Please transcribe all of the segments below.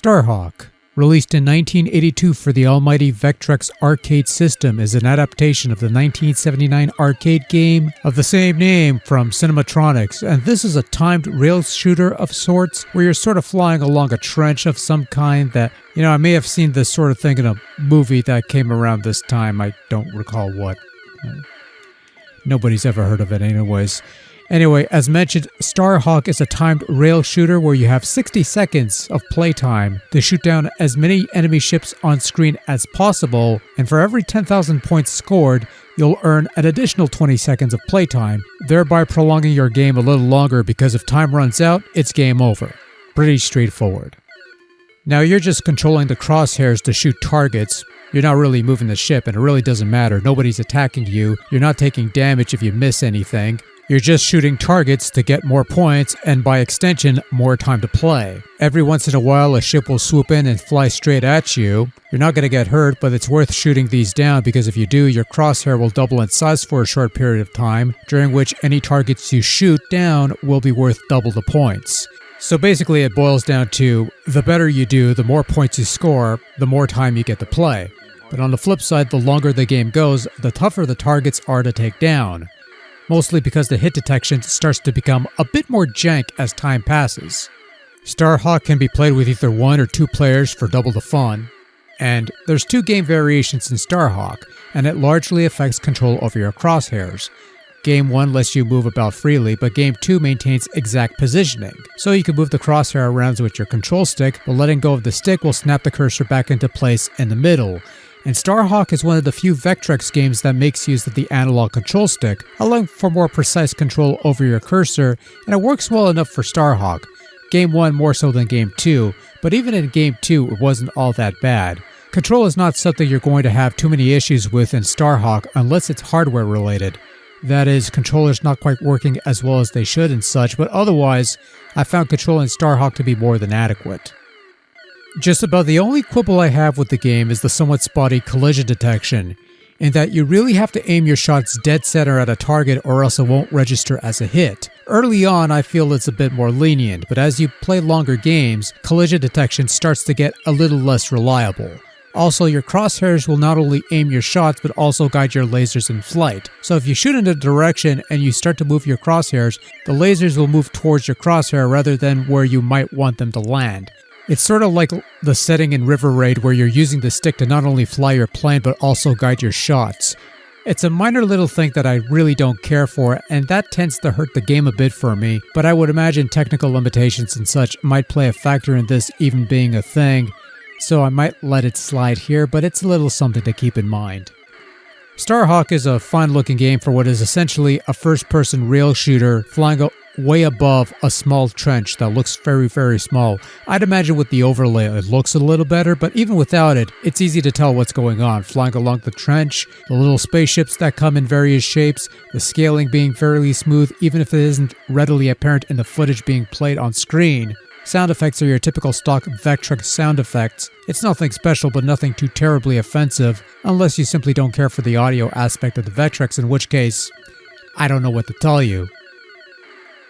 StarHawk, released in 1982 for the almighty Vectrex arcade system, is an adaptation of the 1979 arcade game of the same name from Cinematronics, and this is a timed rail shooter of sorts where you're sort of flying along a trench of some kind that, I may have seen this sort of thing in a movie that came around this time. I don't recall what. Nobody's ever heard of it anyways. Anyway, as mentioned, StarHawk is a timed rail shooter where you have 60 seconds of playtime to shoot down as many enemy ships on screen as possible, and for every 10,000 points scored, you'll earn an additional 20 seconds of playtime, thereby prolonging your game a little longer because if time runs out, it's game over. Pretty straightforward. Now you're just controlling the crosshairs to shoot targets. You're not really moving the ship and it really doesn't matter. Nobody's attacking you. You're not taking damage if you miss anything. You're just shooting targets to get more points and by extension, more time to play. Every once in a while, a ship will swoop in and fly straight at you. You're not going to get hurt, but it's worth shooting these down because if you do, your crosshair will double in size for a short period of time, during which any targets you shoot down will be worth double the points. So basically it boils down to, the better you do, the more points you score, the more time you get to play. But on the flip side, the longer the game goes, the tougher the targets are to take down. Mostly because the hit detection starts to become a bit more jank as time passes. StarHawk can be played with either 1 or 2 players for double the fun. And there's 2 game variations in StarHawk, and it largely affects control over your crosshairs. Game 1 lets you move about freely, but Game 2 maintains exact positioning. So you can move the crosshair around with your control stick, but letting go of the stick will snap the cursor back into place in the middle. And StarHawk is one of the few Vectrex games that makes use of the analog control stick, allowing for more precise control over your cursor, and it works well enough for StarHawk. Game 1 more so than Game 2, but even in Game 2 it wasn't all that bad. Control is not something you're going to have too many issues with in StarHawk unless it's hardware related. That is, controllers not quite working as well as they should and such, but otherwise, I found control in StarHawk to be more than adequate. Just about the only quibble I have with the game is the somewhat spotty collision detection, in that you really have to aim your shots dead center at a target or else it won't register as a hit. Early on I feel it's a bit more lenient, but as you play longer games, collision detection starts to get a little less reliable. Also, your crosshairs will not only aim your shots but also guide your lasers in flight. So if you shoot in a direction and you start to move your crosshairs, the lasers will move towards your crosshair rather than where you might want them to land. It's sort of like the setting in River Raid where you're using the stick to not only fly your plane but also guide your shots. It's a minor little thing that I really don't care for, and that tends to hurt the game a bit for me, but I would imagine technical limitations and such might play a factor in this even being a thing, so I might let it slide here, but it's a little something to keep in mind. StarHawk is a fun looking game for what is essentially a first-person rail shooter flying way above a small trench that looks very, very small. I'd imagine with the overlay it looks a little better, but even without it, it's easy to tell what's going on. Flying along the trench, the little spaceships that come in various shapes, the scaling being fairly smooth even if it isn't readily apparent in the footage being played on screen. Sound effects are your typical stock Vectrex sound effects. It's nothing special but nothing too terribly offensive, unless you simply don't care for the audio aspect of the Vectrex, in which case, I don't know what to tell you.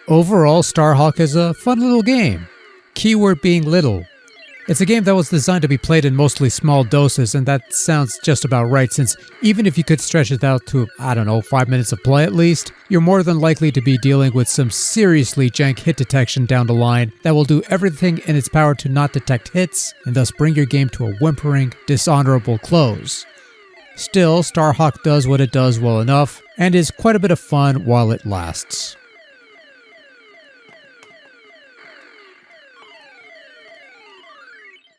Overall, StarHawk is a fun little game. Keyword being little. It's a game that was designed to be played in mostly small doses, and that sounds just about right since even if you could stretch it out to, 5 minutes of play at least, you're more than likely to be dealing with some seriously jank hit detection down the line that will do everything in its power to not detect hits and thus bring your game to a whimpering, dishonorable close. Still, StarHawk does what it does well enough, and is quite a bit of fun while it lasts.